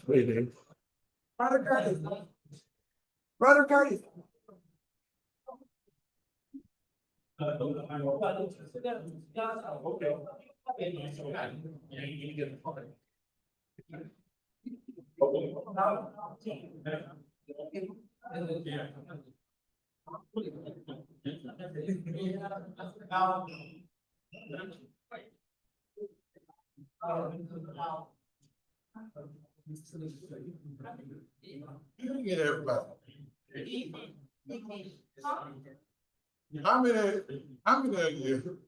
Brother Curtis. Brother Curtis. Get everybody. How many of you,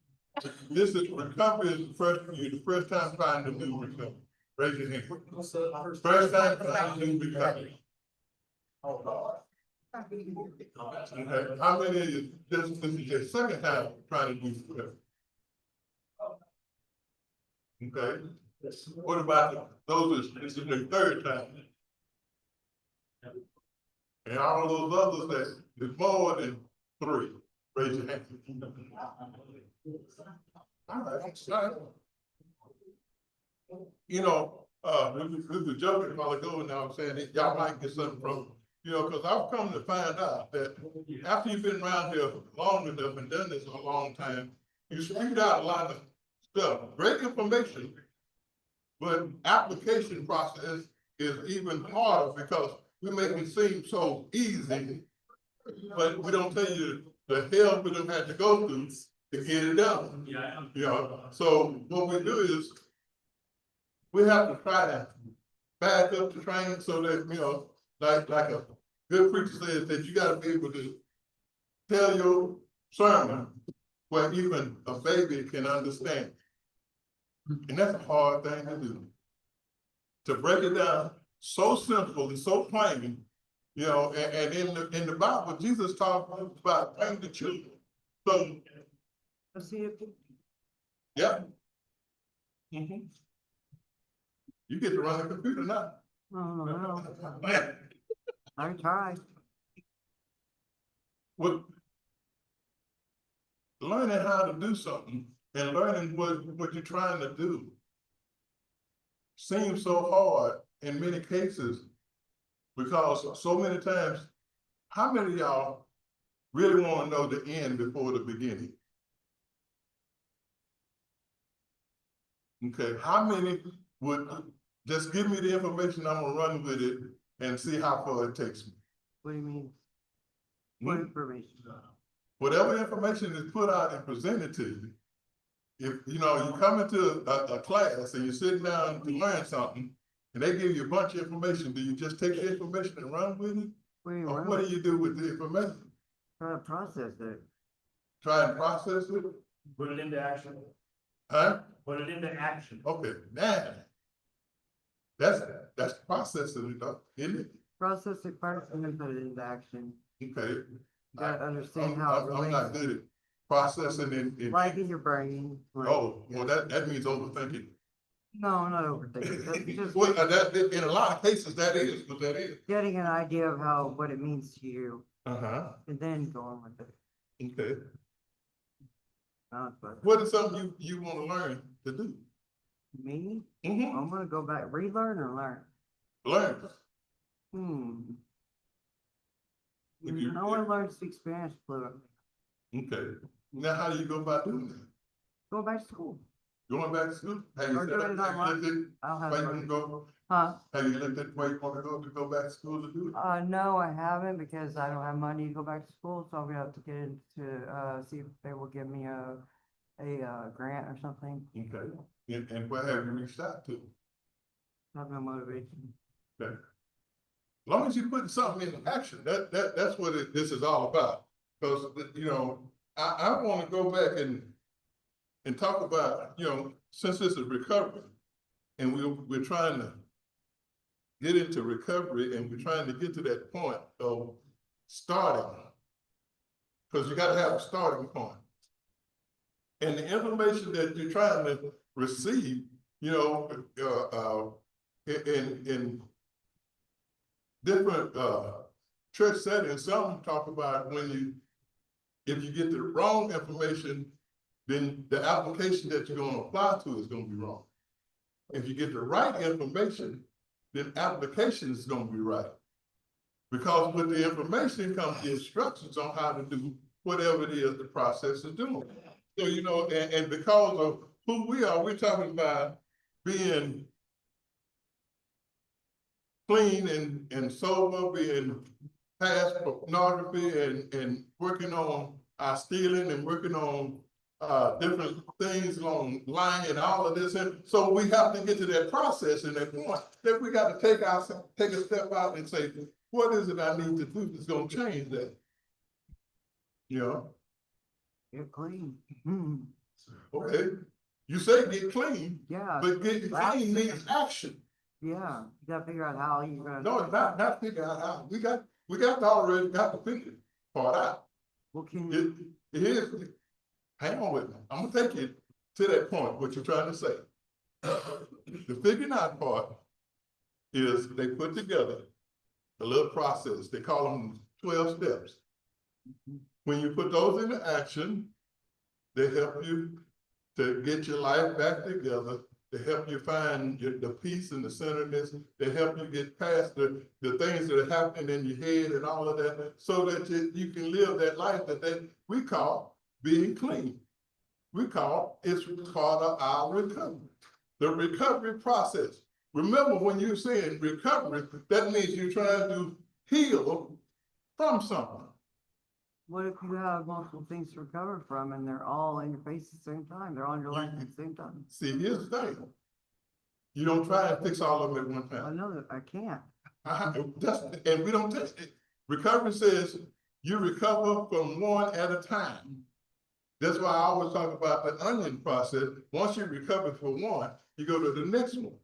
this is recovery is the first time trying to do recovery? Raise your hand. First time trying to do recovery. Okay, how many of you, this is your second time trying to do recovery? Okay, what about those, this is their third time? And all those others that is more than 3, raise your hand. All right. You know, we were joking a while ago, and I'm saying that y'all might get something from, you know, because I've come to find out that after you've been around here long enough and done this a long time, you spewed out a lot of stuff, great information, but application process is even harder because we make it seem so easy, but we don't tell you the hell we don't have to go through to get it done. Yeah. You know, so what we do is we have to try to back up the train so that, you know, like a good preacher says, that you got to be able to tell your sermon where even a baby can understand. And that's a hard thing to do. To break it down so simple and so plain, you know, and in the Bible, Jesus talked about plain the children. So, yeah. Mm-hmm. You get to run the computer now. Oh, no. I tried. What, learning how to do something and learning what you're trying to do seems so hard in many cases because so many times, how many of y'all really want to know the end before the beginning? Okay, how many would just give me the information, I'm gonna run with it and see how far it takes me? What do you mean? What information? Whatever information is put out and presented to you, if you know you come into a class and you're sitting down to learn something and they give you a bunch of information, do you just take the information and run with it? Or what do you do with the information? Try to process it. Try and process it? Put it into action. Huh? Put it into action. Okay, now that's processing it, though, isn't it? Process it first and then put it into action. Okay. You gotta understand how it relates. I'm not good at processing in Like in your brain. Like, oh, well, that means overthinking. no, I'm not overthinking. That's just Well, that, in a lot of cases, that is what that is. getting an idea of what it means to you, Uh-huh. and then going with it. Okay. But What is something you want to learn to do? me? Mm-hmm. I'm gonna go back, relearn or learn? Learn. I want to learn to speak Spanish fluently. Okay. Now, how do you go about doing that? Go back to school. Going back to school? Have you Or doing it online. I'll have where you it. want to go? Huh? Have you looked at where you want to go back to school to do it? No, I haven't because I don't have money to go back to school, so I'm gonna have to get into, see if they will give me a grant or something. Okay. And where have you reached out to? I have no motivation. Okay. As long as you put something into action, that's what this is all about. Because, you know, I want to go back and talk about, you know, since this is recovery, and we're trying to get into recovery, and we're trying to get to that point of starting, because you got to have a starting point. And the information that you're trying to receive, you know, in different church settings, some talk about if you get the wrong information, then the application that you're going to apply to is going to be wrong. If you get the right information, then application is gonna be right. Because with the information comes the instructions on how to do whatever it is the process is doing. So, you know, and because of who we are, we're talking about being clean and sober, being past pornography and working on our stealing and working on different things along lying and all of this. And so we have to get to that process and that point that we got to take a step out and say, what is it I need to do that's gonna change that? You know, Get clean. okay, you say get clean, Yeah, but getting clean means action. yeah, you gotta figure out how you're gonna. No, it's not figure out how. We already got the figure part out. Well, can you, It is, hang on with me. I'm gonna take you to that point, what you're trying to say. The figuring out part is they put together a little process. They call them 12 steps. When you put those into action, they help you to get your life back together. They help you find the peace and the centeredness. They help you get past the things that are happening in your head and all of that, so that you can live that life that we call being clean. It's part of our recovery. The recovery process. Remember, when you're saying recovery, that means you're trying to heal from something. what if you have multiple things to recover from and they're all in your face at the same time? They're all in your life at the same time. See, here's the thing. You don't try and fix all of them at one I time. know that I can't. And we don't test it. Recovery says you recover from one at a time. That's why I always talk about the onion process. Once you recover from one, you go to the next one.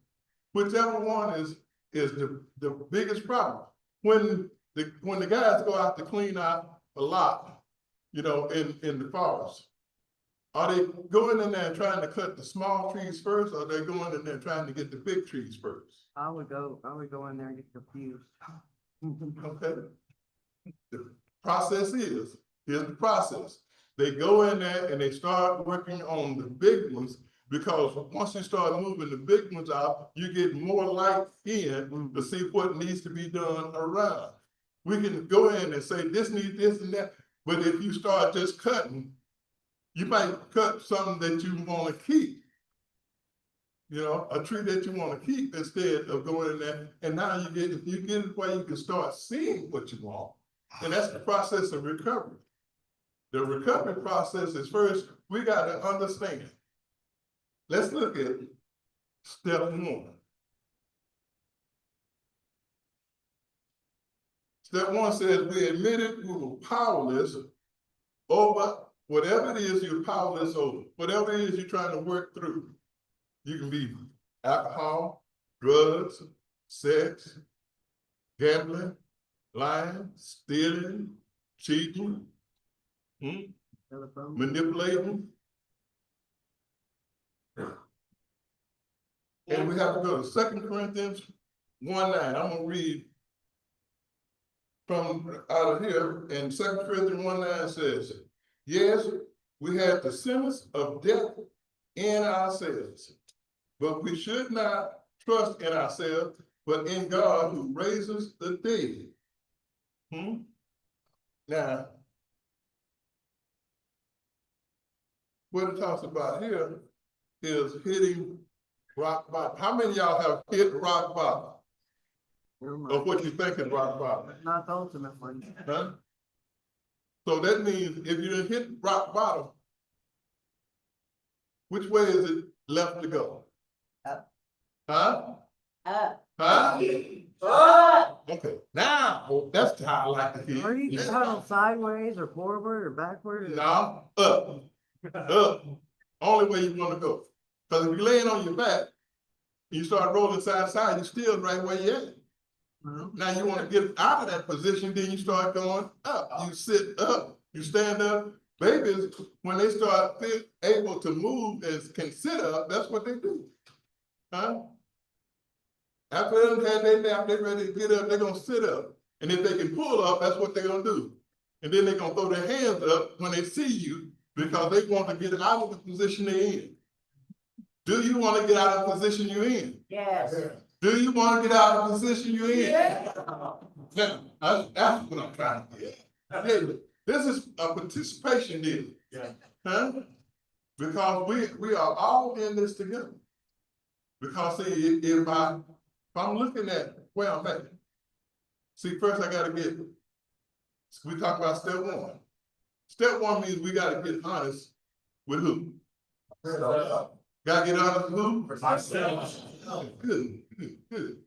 Whichever one is the biggest problem. When the guys go out to clean out a lot, you know, in the forest, are they going in there and trying to cut the small trees first, or are they going in there trying to get the big trees first? I would go in there and get confused. Okay. The process here's the process. They go in there and they start working on the big ones, because once you start moving the big ones out, you get more light in to see what needs to be done around. We can go in and say, this needs this and that, but if you start just cutting, you might cut something that you want to keep. You know, a tree that you want to keep instead of going in there. And now you get it where you can start seeing what you want. And that's the process of recovery. The recovery process is, first, we got to understand. Let's look at step one. Step one says we admitted we were powerless over whatever it is you're powerless over, whatever it is you're trying to work through. You can be alcohol, drugs, sex, gambling, lying, stealing, cheating, manipulating. And we have to go to 2 Corinthians 1:9. I'm gonna read from out of here, and 2 Corinthians 1:9 says, yes, we have the sentence of death in ourselves, but we should not trust in ourselves, but in God who raises the dead. Now, what it talks about here is hitting rock bottom. How many of y'all have hit rock bottom? Of what you think is rock bottom? Not the ultimate one. Huh? So that means if you didn't hit rock bottom, which way is it left to go? Up. Huh? Up. Huh? Okay, now that's how I like to hear. Are you tunnel sideways or forward or backward? Or... No, up. Up. Only way you want to go. Because if you're laying on your back, you start rolling side to side, you're still right where you're at. Now you want to get out of that position, then you start going up. You sit up, you stand up. Babies, when they start able to move and can sit up, that's what they do. Huh? After they had their nap, they're ready to get up, they're gonna sit up. And if they can pull up, that's what they're gonna do. And then they're gonna throw their hands up when they see you, because they want to get out of the position they're in. Do you want to get out of the position you're in? Yes. Do you want to get out of the position you're in? Now, that's what I'm trying to get. Hey, this is a participation deal. Yeah. Huh? Because we are all in this together. Because see, if I'm looking at where I'm at, see, first I gotta get, we talk about step one. Step one means we gotta get honest with who? Gotta get honest with who? Ourselves. Good, good, good.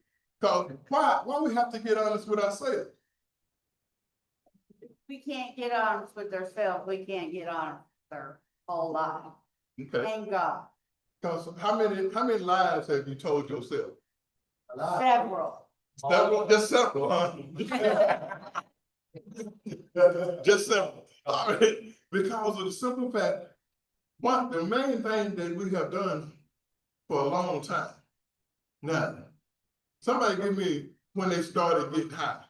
Cause why we have to get honest with ourselves? We can't get honest with ourselves, we can't get honest with our whole life, Okay, and God, cause how many lies have you told yourself? several. Several, just several, huh? Just several. All right. Because of the simple fact, the main thing that we have done for a long time. Now, somebody give me when they started getting high.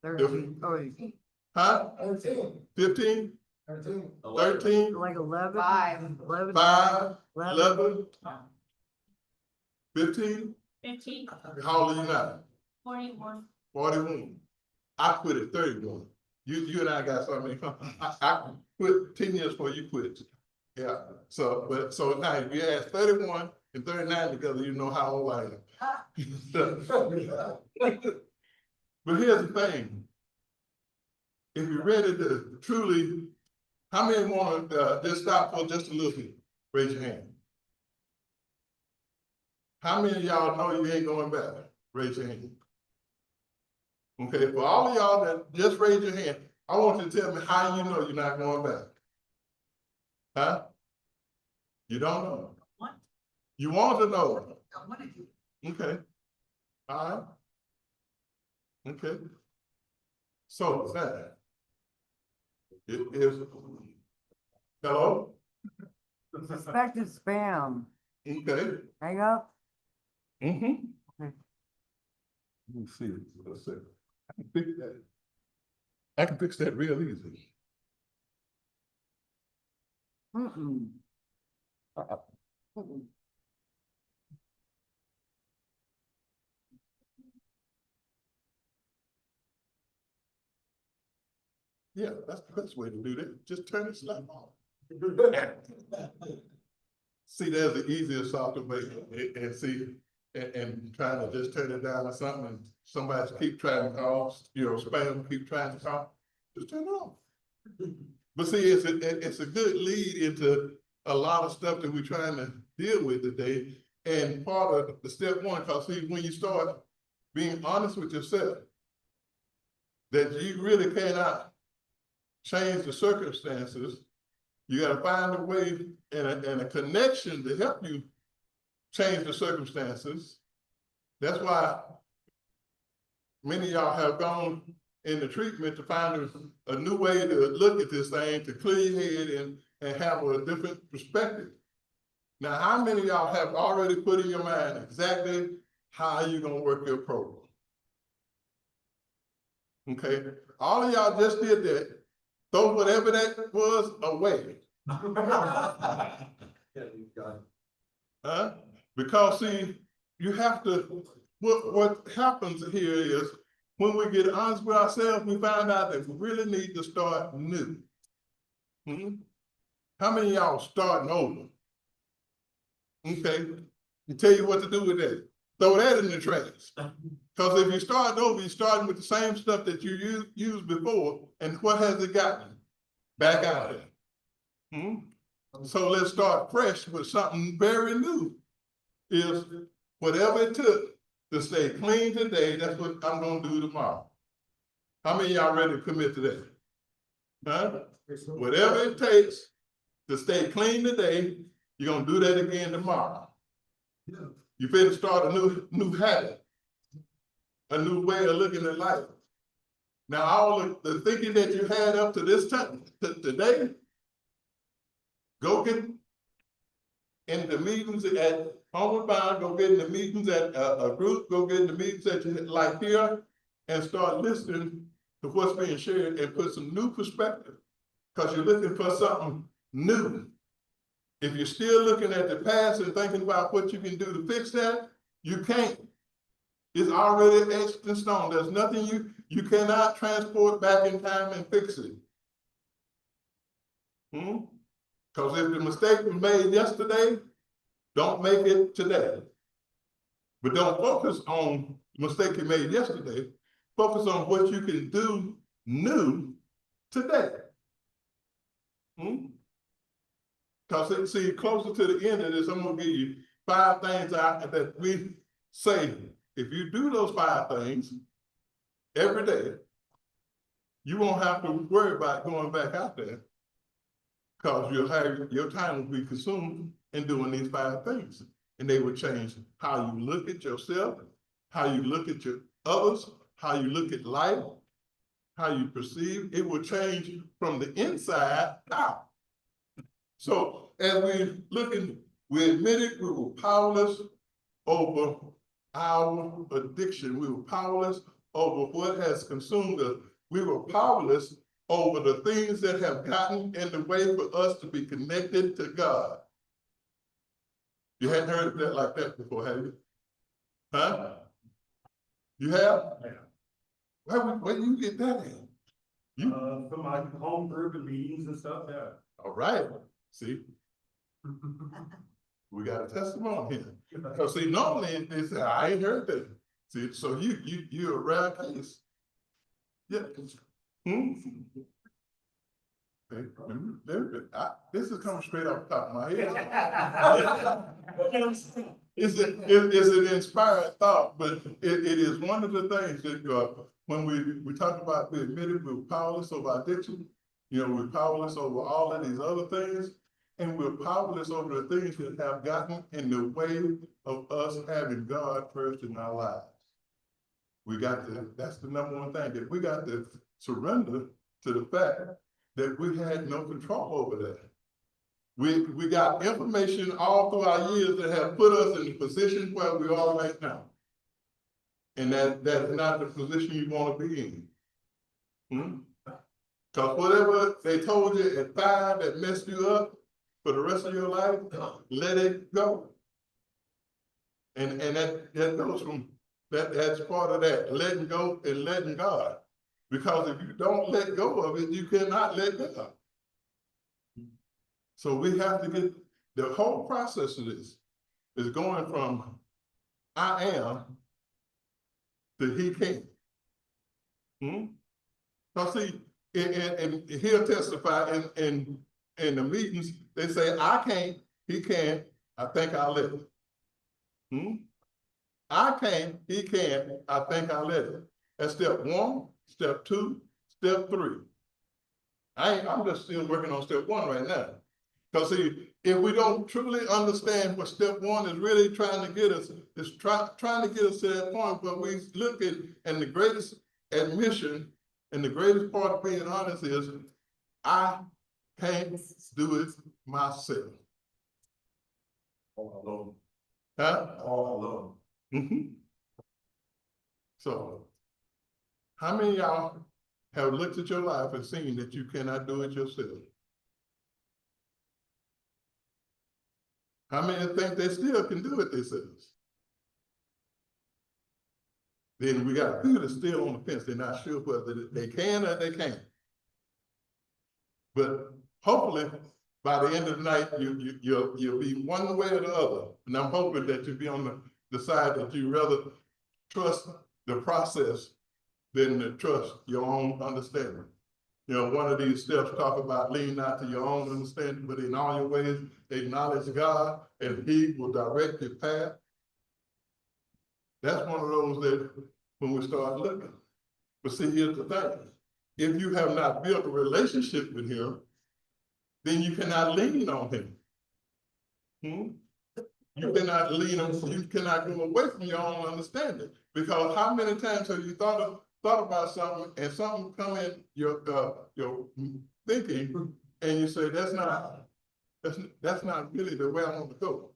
13, Huh? 15? 13? like 11? Five. 11? 5? 11? 11? 15? 15, How old are you now? 41. 41. I quit at 31. You and I got something. I quit 10 years before you quit. Yeah. So now if you add 31 and 39 together, you know how old I am. But here's the thing. If you're ready to truly, how many want to just stop for just a little bit? Raise your hand. How many of y'all know you ain't going back? Raise your hand. Okay, for all of y'all that just raise your hand, I want you to tell me how you know you're not going back. Huh? You don't know. What? You want to know. I wanted to. Okay. All right. Okay. So that it is. Hello? Suspected spam. Okay. Hang up. Mm-hmm. Okay. Let me see. Let's see. I can fix that. I can fix that real easy. Mm-mm. Mm-mm. Yeah, that's the best way to do that. Just turn this light on. See, there's the easiest softer way, and see, and trying to just turn it down or something, and somebody keep trying to call, spam, keep trying to call, just turn it off. But see, it's a good lead into a lot of stuff that we're trying to deal with today, and part of the step one, because see, when you start being honest with yourself, that you really cannot change the circumstances. You got to find a way and a connection to help you change the circumstances. That's why many of y'all have gone into treatment to find a new way to look at this thing, to clear your head and have a different perspective. Now, how many of y'all have already put in your mind exactly how you're going to work your program? Okay, all of y'all just did that. Throw whatever that was away. Huh? Because see, you have to, what happens here is when we get honest with ourselves, we find out that we really need to start new. How many of y'all starting over? Okay, you tell you what to do with that. Throw that in the trash. Because if you start over, you're starting with the same stuff that you used before, and what has it gotten? Back out there. So let's start fresh with something very new. Is whatever it took to stay clean today, that's what I'm gonna do tomorrow. How many of y'all ready to commit to that? Huh? Whatever it takes to stay clean today, you're gonna do that again tomorrow. You better start a new habit, a new way of looking at life. Now, all the thinking that you had up to this time, today, go get in the meetings at Homeward Bound, go get in the meetings at a group, go get in the meetings that you like here, and start listening to what's being shared and put some new perspective, because you're looking for something new. If you're still looking at the past and thinking about what you can do to fix that, you can't. It's already etched in stone. There's nothing you cannot transport back in time and fix it. Because if the mistake was made yesterday, don't make it today. But don't focus on the mistake you made yesterday. Focus on what you can do new today. Because see, closer to the end of this, I'm gonna give you 5 things that we say. If you do those 5 things every day, you won't have to worry about going back out there, because you'll have your time will be consumed in doing these 5 things, and they will change how you look at yourself, how you look at your others, how you look at life, how you perceive. It will change from the inside out. So as we looking, we admitted we were powerless over our addiction. We were powerless over what has consumed us. We were powerless over the things that have gotten in the way for us to be connected to God. You hadn't heard that like that before, have you? Huh? You have? Yeah. Where you get that in? From my home group and meetings and stuff, yeah. All right, see? We got a testimony here. Because see, normally they say, I ain't heard that. See, so you're a rare case. Yeah. This is coming straight off the top of my head. It's an inspired thought, but it is one of the things that when we talk about, we admitted we were powerless over addiction, we're powerless over all of these other things, and we're powerless over the things that have gotten in the way of us having God first in our lives. That's the number one thing, that we got to surrender to the fact that we had no control over that. We got information all through our years that have put us in the position where we are right now. And that's not the position you want to be in. Because whatever they told you at 5 that messed you up for the rest of your life, let it go. And that goes from, that's part of that, letting go and letting God. Because if you don't let go of it, you cannot let go. So we have to get, the whole process of this is going from I am to he can. Now see, and he'll testify in the meetings, they say, I can't, he can, I think I'll let it. I can't, he can, I think I'll let it. That's step 1, step 2, step 3. I'm just still working on step 1 right now. Because see, if we don't truly understand what step 1 is really trying to get us, it's trying to get us to that point where we look at, and the greatest admission and the greatest part of being honest is, I can't do it myself. All alone. Huh? All alone. So, how many of y'all have looked at your life and seen that you cannot do it yourself? How many think they still can do it themselves? Then we got people that's still on the fence. They're not sure whether they can or they can't. But hopefully, by the end of the night, you'll be one way or the other. And I'm hoping that you'll be on the side that you rather trust the process than to trust your own understanding. One of these steps talk about lean not to your own understanding, but in all your ways, acknowledge God, and he will direct your path. That's one of those that when we start looking. But see, here's the thing. If you have not built a relationship with him, then you cannot lean on him. You cannot lean on him, you cannot go away from your own understanding. Because how many times have you thought about something and something come in your thinking and you say, that's not really the way I want to go.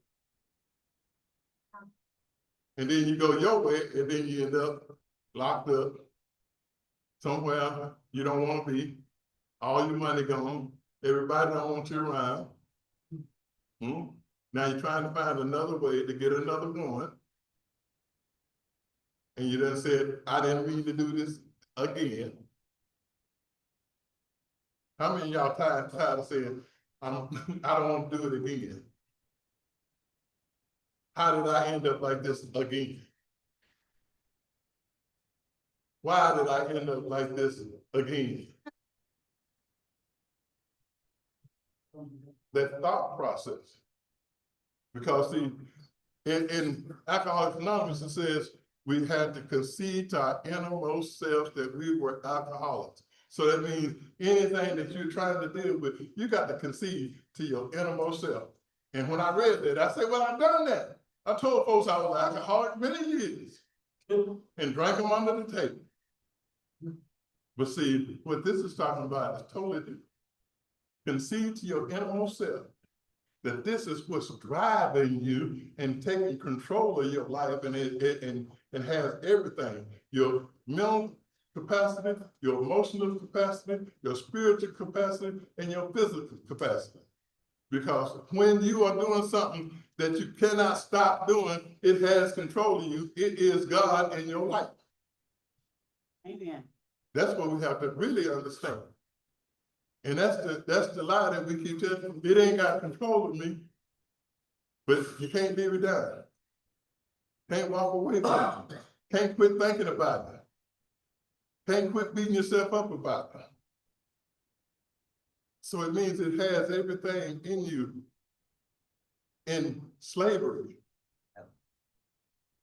And then you go your way, and then you end up locked up somewhere you don't want to be, all your money gone, everybody don't want you around. Now you're trying to find another way to get another one. and you done said, I didn't mean to do this again. How many of y'all tired of saying, I don't want to do it again? How did I end up like this again? Why did I end up like this again? That thought process. Because see, in Alcoholics Anonymous, it says we had to concede to our innermost selves that we were alcoholics. So that means anything that you're trying to deal with, you got to concede to your innermost self. And when I read that, I said, well, I've done that. I told folks I was an alcoholic many years and drank them under the table. But see, what this is talking about is totally different. Concede to your innermost self that this is what's driving you and taking control of your life, and it has everything: your mental capacity, your emotional capacity, your spiritual capacity, and your physical capacity. Because when you are doing something that you cannot stop doing, it has control of you. It is God in your life. Amen. That's what we have to really understand. And that's the lie that we keep telling. It ain't got control of me, but you can't live it down. Can't walk away from it. Can't quit thinking about it. Can't quit beating yourself up about it. So it means it has everything in you in slavery.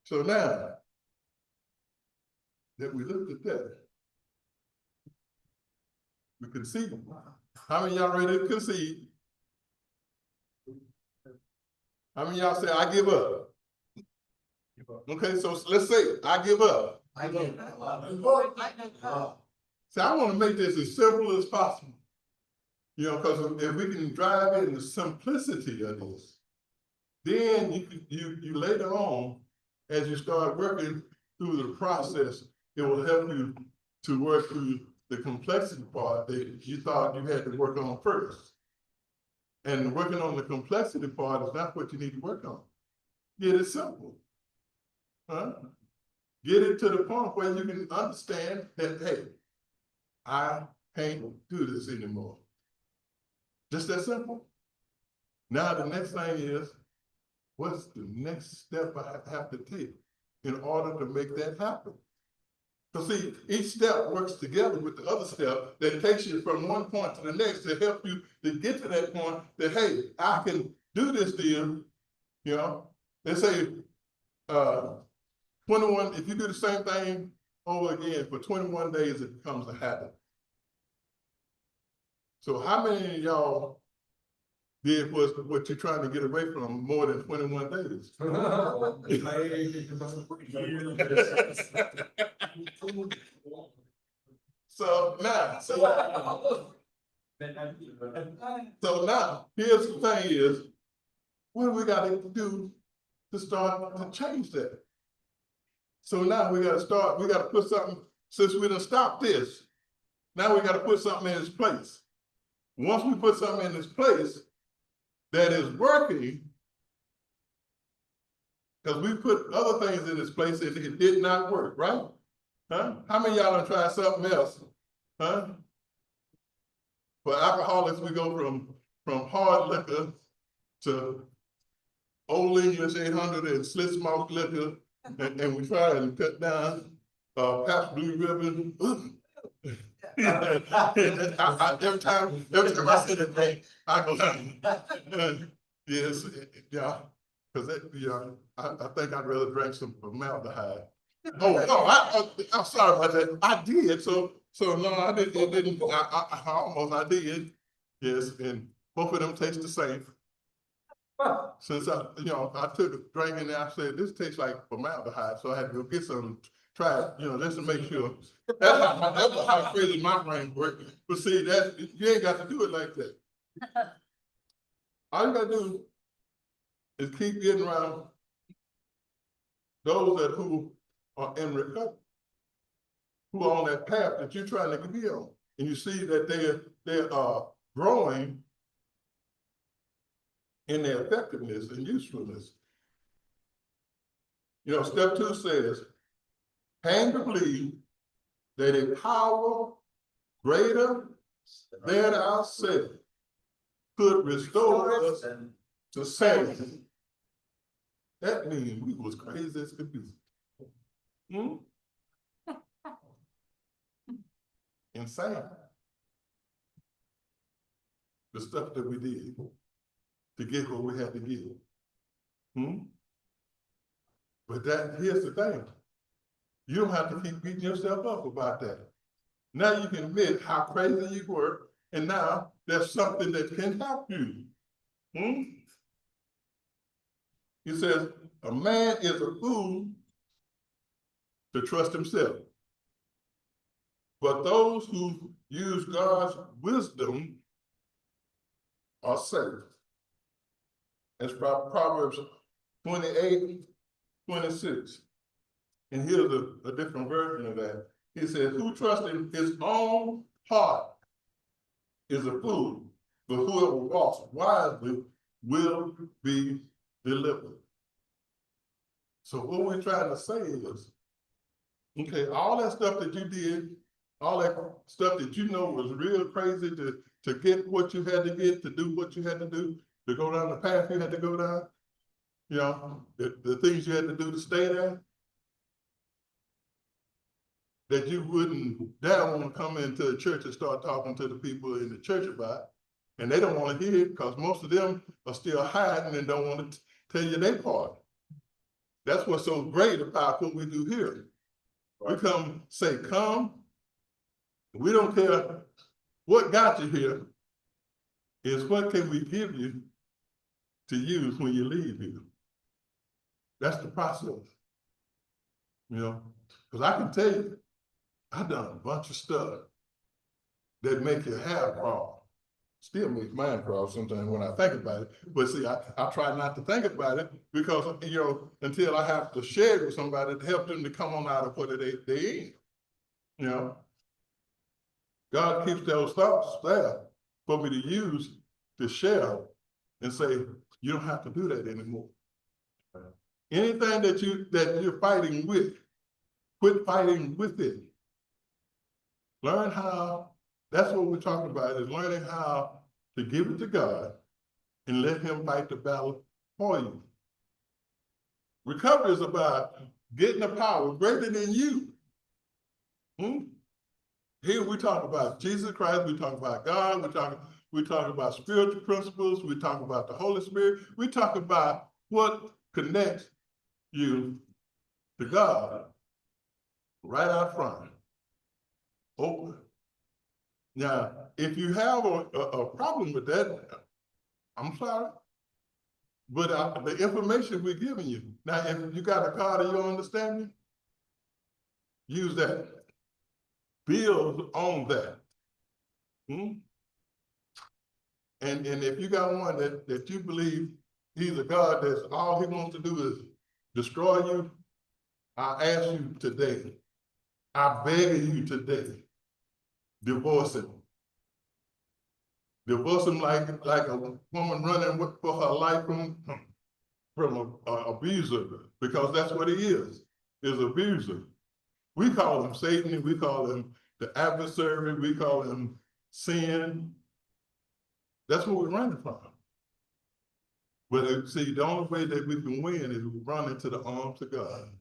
So now that we looked at that, we concede. How many of y'all ready to concede? How many of y'all say, I give up? Okay, so let's say, I give up. I get See, I want to make this as simple as possible. You know, because if we can drive in the simplicity of this, then you later on, as you start working through the process, it will help you to work through the complexity part that you thought you had to work on first. And working on the complexity part is not what you need to work on. Get it simple. Huh? Get it to the point where you can understand that, hey, I can't do this anymore. Just that simple. Now the next thing is, what's the next step I have to take in order to make that happen? So see, each step works together with the other step that takes you from one point to the next to help you to get to that point that, hey, I can do this deal. You know, they say 21, if you do the same thing over again for 21 days, it becomes a habit. So how many of y'all did what you're trying to get away from more than 21 days? So now, here's the thing is, what do we got to do to start to change that? So now we got to put something, since we done stopped this, now we got to put something in its place. Once we put something in its place that is working, because we put other things in its place and it did not work, right? Huh? How many of y'all done tried something else? Huh? For alcoholics, we go from hard liquor to Old English 800 and slit malt liquor, and we try and cut down Pabst Blue Ribbon. Every time I say that name, I go down. Yes, yeah, because I think I'd rather drink some formaldehyde. Oh no, I'm sorry about that. I did. So no, I didn't. It didn't. I did. Yes, and both of them taste the same. Since I took a drink and I said this tastes like formaldehyde, so I had to go get some. Try it, just to make sure. That's how crazy my brain works. But see, you ain't got to do it like that. All you gotta do is keep getting around those who are in recovery, who are on that path that you're trying to be on, and you see that they are growing in their effectiveness and usefulness. Step 2 says, hang to believe that a power greater than ourselves could restore us to sanity. That means we was crazy as could be. Hmm? Insane. The stuff that we did to get what we had to get. Hmm? But here's the thing. You don't have to keep beating yourself up about that. Now you can admit how crazy you were, and now there's something that can help you. Hmm? He says, a man is a fool to trust himself. But those who use God's wisdom are safe. That's Proverbs 28:26. And here's a different version of that. He says, who trusts in his own heart is a fool, but whoever walks wisely will be delivered. So what we're trying to say is, okay, all that stuff that you did, all that stuff that you know was real crazy to get what you had to get, to do what you had to do, to go down the path you had to go down, you know, the things you had to do to stay there, that you wouldn't dare want to come into the church and start talking to the people in the church about, and they don't want to hear it because most of them are still hiding and don't want to tell you their part. That's what's so great about what we do here. We come, say, come. We don't care what got you here, is what can we give you to use when you leave here. That's the process, you know, because I can tell you, I've done a bunch of stuff that make your hair crawl. Still makes mine crawl sometimes when I think about it. But see, I try not to think about it because, you know, until I have to share it with somebody to help them to come on out of what they in, you know. God keeps those thoughts there for me to use to share and say, you don't have to do that anymore. Anything that you're fighting with, quit fighting with it. Learn how, that's what we're talking about, is learning how to give it to God and let him fight the battle for you. Recovery is about getting the power greater than you. Here we talk about Jesus Christ, we talk about God, we talk about spiritual principles, we talk about the Holy Spirit, we talk about what connects you to God right out front. Open. Now, if you have a problem with that, I'm sorry, but the information we're giving you, now if you got a card of your understanding, use that. Build on that. And if you got one that you believe he's a God that's all he wants to do is destroy you, I ask you today, I beg you today, divorce him. Divorce him like a woman running for her life from an abuser, because that's what he is abuser. We call him Satan, we call him the adversary, we call him sin. That's what we're running from. But see, the only way that we can win is we run into the arms of God.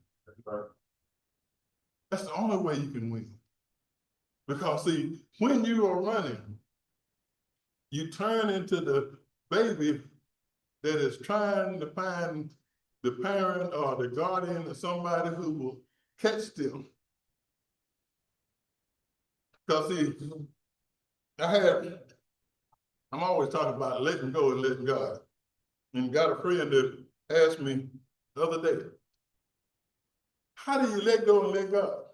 That's the only way you can win. Because see, when you are running, you turn into the baby that is trying to find the parent or the guardian or somebody who will catch them. Because see, I'm always talking about letting go and letting God. And got a friend that asked me the other day, how do you let go and let God?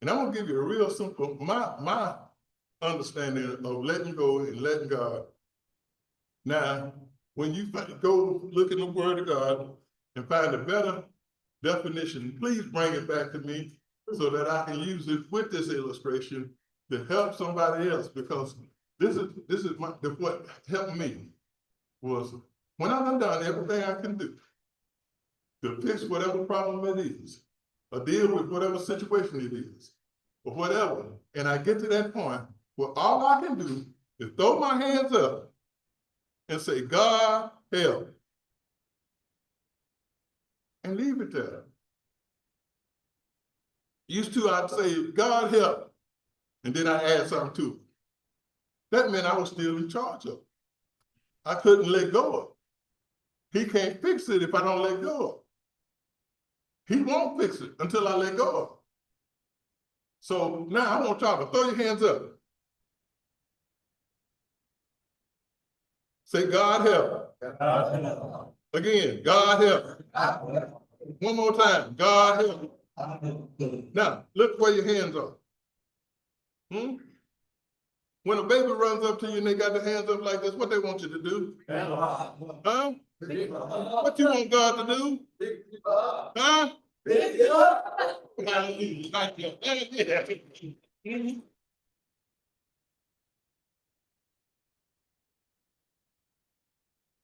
And I'm gonna give you a real simple, my understanding of letting go and letting God. Now, when you go look in the Word of God and find a better definition, please bring it back to me so that I can use it with this illustration to help somebody else, because this is what helped me was when I've done everything I can do to fix whatever problem it is, or deal with whatever situation it is, or whatever. And I get to that point where all I can do is throw my hands up and say, God, help. And leave it there. Used to, I'd say, God, help. And then I add something to it. That meant I was still in charge of it. I couldn't let go of it. He can't fix it if I don't let go of it. He won't fix it until I let go of it. So now I want y'all to throw your hands up. Say, God help. Again, God help. One more time, God help. Now, look where your hands are. When a baby runs up to you and they got their hands up like this, what they want you to do? Huh? What you want God to do? Huh?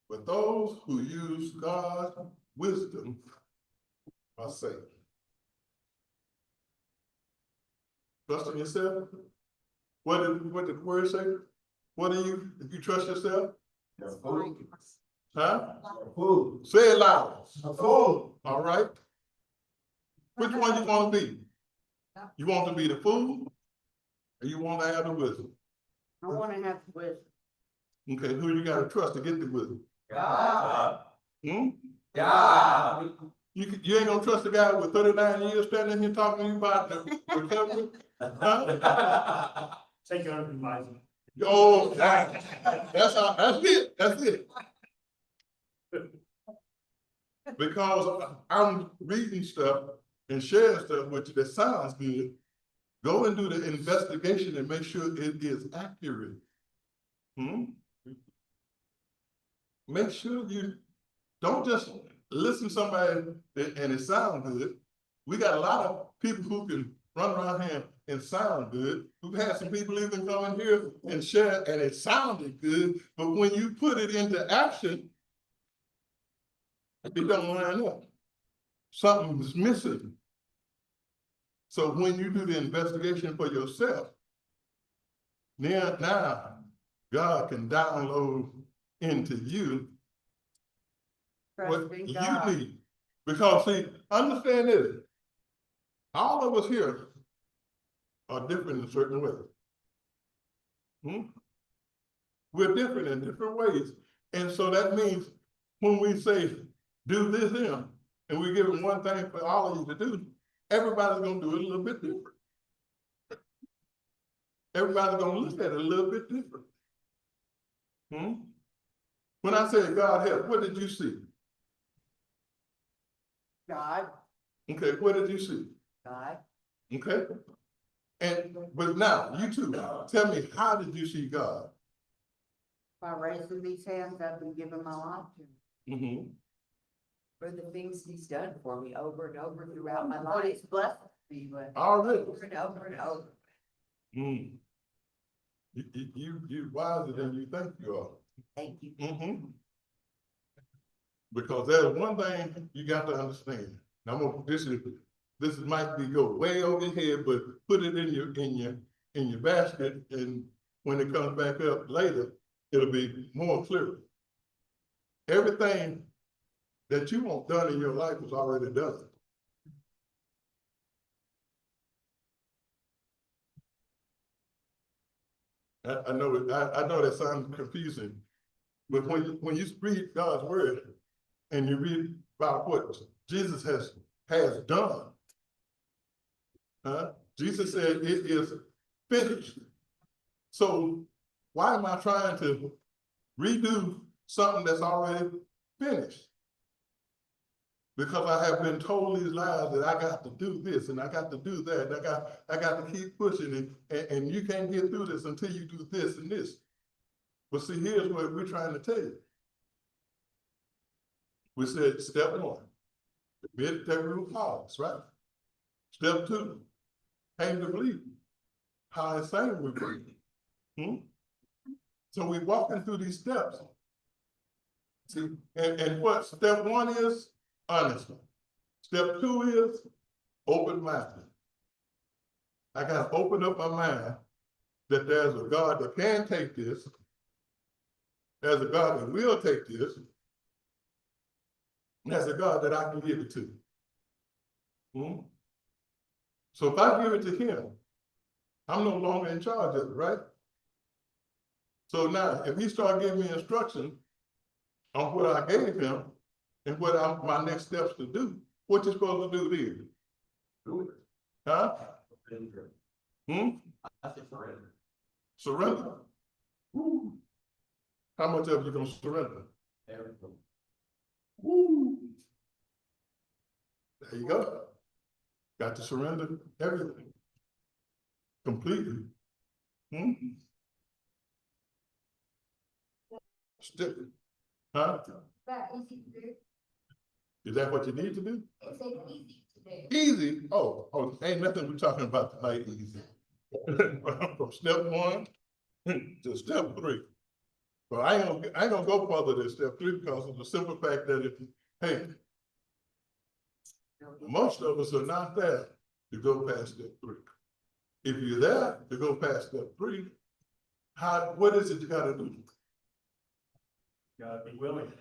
But those who use God's wisdom are safe. Trust in yourself. What did the word say? What do you, if you trust yourself? Huh? Say it loud. All right. Which one you want to be? You want to be the fool, or you want to have the wisdom? I wanna have wisdom. Okay, who you got to trust to get the wisdom? God. Hmm? God. You ain't gonna trust the guy with 39 years standing here talking to you about the recovery? Huh? Take your advice. Oh, that's it. That's it. Because I'm reading stuff and sharing stuff with you that sounds good. Go and do the investigation and make sure it is accurate. Make sure you don't just listen to somebody and it sounds good. We got a lot of people who can run around here and sound good. We've had some people even come in here and share and it sounded good, but when you put it into action, it don't line up. Something's missing. So when you do the investigation for yourself, now God can download into you what Trusting you God. need. Because see, understand this, all of us here are different in certain ways. We're different in different ways. And so that means when we say, do this here, and we give them one thing for all of you to do, everybody's gonna do it a little bit different. Everybody's gonna look at it a little bit different. When I said God help, what did you see? God. Okay, what did you see? God. Okay. But now, you two, tell me, how did you see God? By raising these hands up and giving my life to him. For the things he's done for me over and over throughout my What life. he's blessed me with. Already. Over and over and over. You wiser than you think you are. Thank you. Because there's one thing you got to understand. Now, this might be go way over your head, but put it in your basket, and when it comes back up later, it'll be more clear. Everything that you want done in your life is already done. I know that sounds confusing, but when you read God's word and you read about what Jesus has done, Jesus said it is finished. So why am I trying to redo something that's already finished? Because I have been told these lies that I got to do this and I got to do that. And I got to keep pushing and you can't get through this until you do this and this. But see, here's what we're trying to tell you. We said step one, admit that root cause, right? Step two, came to believe how insane we were. So we're walking through these steps. See, and what step one is? Honesty. Step two is open-minded. I gotta open up my mind that there's a God that can take this, there's a God that will take this, and there's a God that I can give it to. Hmm? So if I give it to him, I'm no longer in charge of it, right? So now, if he start giving me instruction on what I gave him and what my next steps to do, what you supposed to do then? Do it. Huh? Surrender. Hmm? I said surrender. Surrender. Woo. How much of you gonna surrender? Everything. Woo. There you go. Got to surrender everything. Completely. Hmm? Stick. Huh? That easy to do. Is that what you need to do? It's easy to do. Easy. Oh, ain't nothing we're talking about tonight easy. From step 1 to step 3. But I ain't gonna go further than step 3 because of the simple fact that hey, most of us are not there to go past step 3. If you're there to go past step 3, what is it you gotta do? Gotta be willing.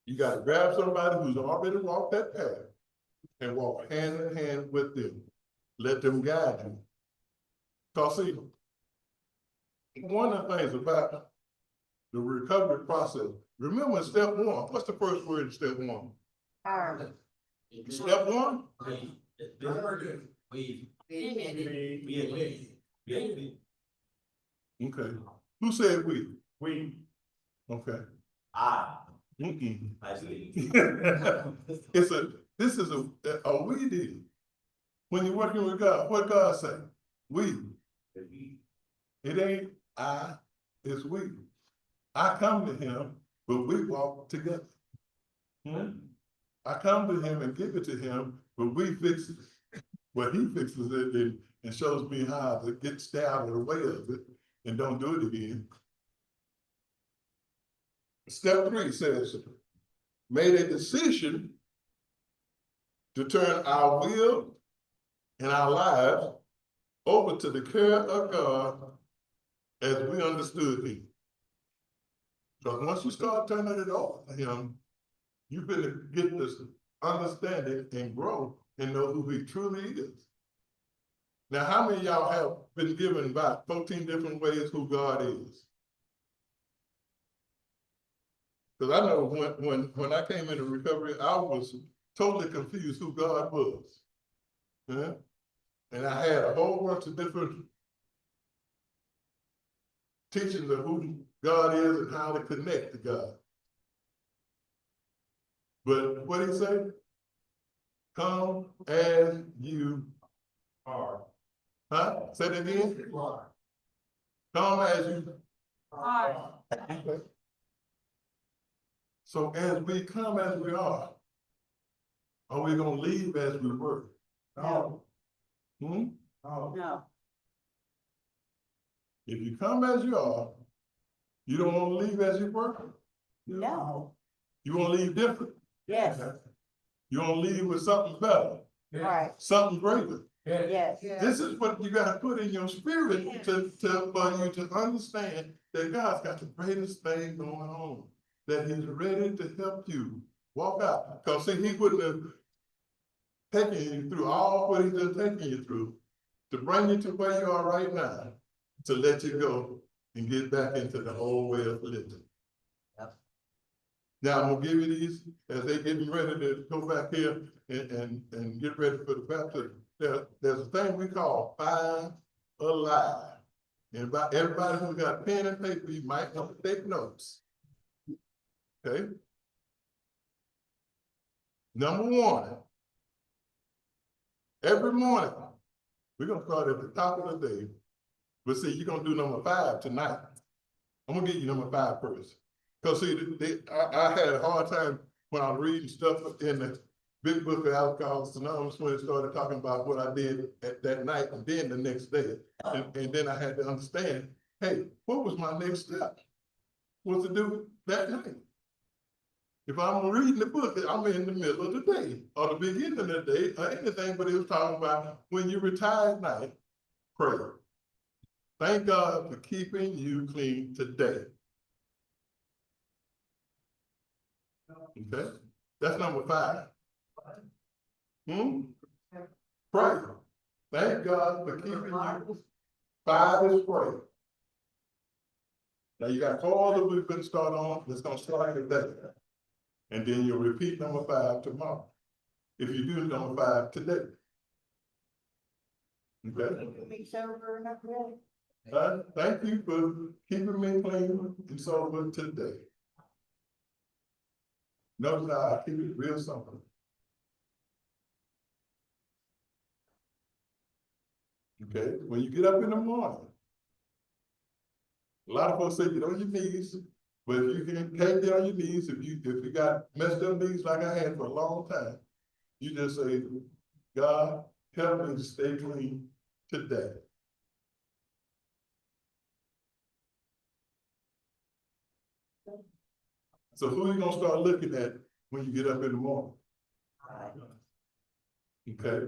You gotta grab somebody who's already walked that path and walk hand in hand with them. Let them guide you. Cause see, one of the things about the recovery process, remember in step 1, what's the first word in step 1? Empowerment. Step 1? Okay. Who said we? We. Okay. I. Mm-mm. I see. This is a we deal. When you're working with God, what God say? We. It ain't I, it's we. I come to him, but we walk together. I come to him and give it to him, but we fix it. Well, he fixes it and shows me how to stay out of the way of it and don't do it again. Step 3 says, made a decision to turn our will and our lives over to the care of God as we understood him. Because once you start turning it over to him, you better get this understanding and grow and know who he truly is. Now, how many of y'all have been given about 14 different ways who God is? Because I know when I came into recovery, I was totally confused who God was. Yeah? And I had a whole bunch of different teachings of who God is and how to connect to God. But what did he say? Come as you are. Huh? Say that again? Come as you Are. Okay. So as we come as we are we gonna leave as we were? No. Hmm? No. If you come as you are, you don't want to leave as you were? No. You want to leave different? Yes. You want to leave with something better, Right. something greater. Yes. This is what you got to put in your spirit for you to understand that God's got the greatest thing going on, that he's ready to help you walk out. Because see, he wouldn't have taken you through all what he's been taking you through to bring you to where you are right now, to let you go and get back into the old way of living. Yep. Now I'm gonna give you these as they getting ready to go back here and get ready for the baptism. There's a thing we call Five Alive. And about everybody who got pen and paper, you might want to take notes. Okay. Number 1, every morning, we're gonna start at the top of the day. But see, you're gonna do number 5 tonight. I'm gonna get you number 5 first. Because see, I had a hard time when I was reading stuff in the Big Book of Alcoholics Anonymous when it started talking about what I did at that night and then the next day. And then I had to understand, hey, what was my next step? Was to do that night. If I'm reading the book, I'm in the middle of the day, or the beginning of the day, or anything, but it was talking about when you retire at night, pray. Thank God for keeping you clean today. Okay, that's number 5. Pray. Thank God for keeping you. 5 is pray. Now you got 4 that we're gonna start on, that's gonna start today. And then you'll repeat number 5 tomorrow. If you do number 5 today. Okay? Be sober enough, really. Thank you for keeping me clean and sober today. Notice how I keep it real simple. Okay, when you get up in the morning, a lot of folks say get on your knees, but if you can't get on your knees, if you got messed up knees like I had for a long time, you just say, God, help me to stay clean today. So who are you gonna start looking at when you get up in the morning? Okay.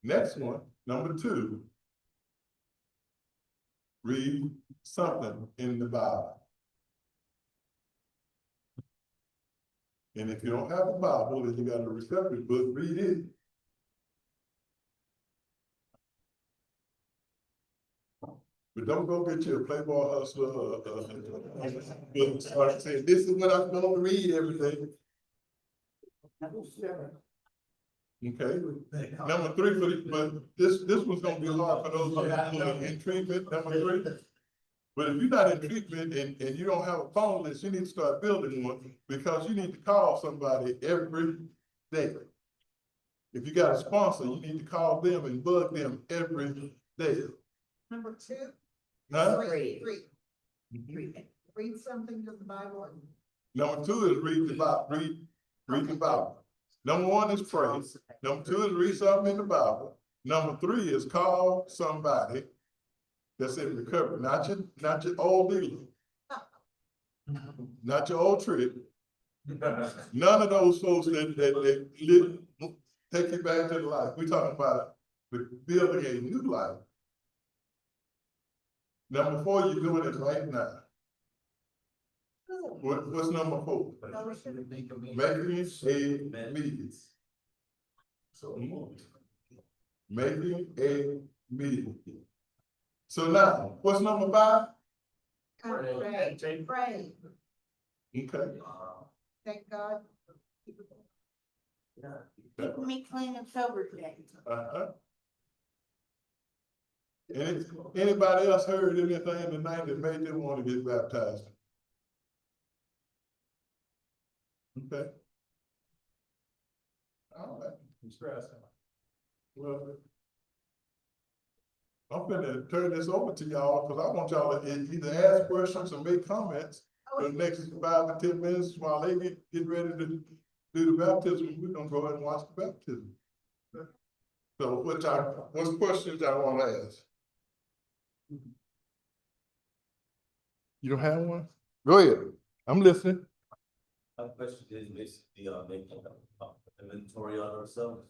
Next one, number 2. Read something in the Bible. And if you don't have a Bible, then you got a receptive book, read it. But don't go get you a Playboy Hustler book, start saying, this is what I'm gonna read every day. Okay, number 3 but this one's gonna be hard for those who are in treatment, number 3. But if you're not in treatment and you don't have a phone list, you need to start building one, because you need to call somebody every day. If you got a sponsor, you need to call them and bug them every day. Number 2. Huh? Read. Read something to the Bible. Number 2 is read the Bible, read the Bible. Number 1 is pray. Number 2 is read something in the Bible. Number 3 is call somebody that's in recovery, not your old dealer, not your old trick. None of those folks that live, take you back to the life. We're talking about building a new life. Number 4, you're doing it right now. What's number 4? Making a meeting. Making a meeting. So now, what's number 5? Pray. Pray. Okay. Thank God. Keeping me clean and sober today. Anybody else heard anything tonight that made them want to get baptized? Okay. All right. Well, I'm gonna turn this over to y'all, because I want y'all to either ask questions or make comments for the next 5 to 10 minutes while they get ready to do the baptism. We're gonna go ahead and watch the baptism. So what questions y'all want to ask? You don't have one? Go ahead. I'm listening. My question is basically making inventory on ourselves.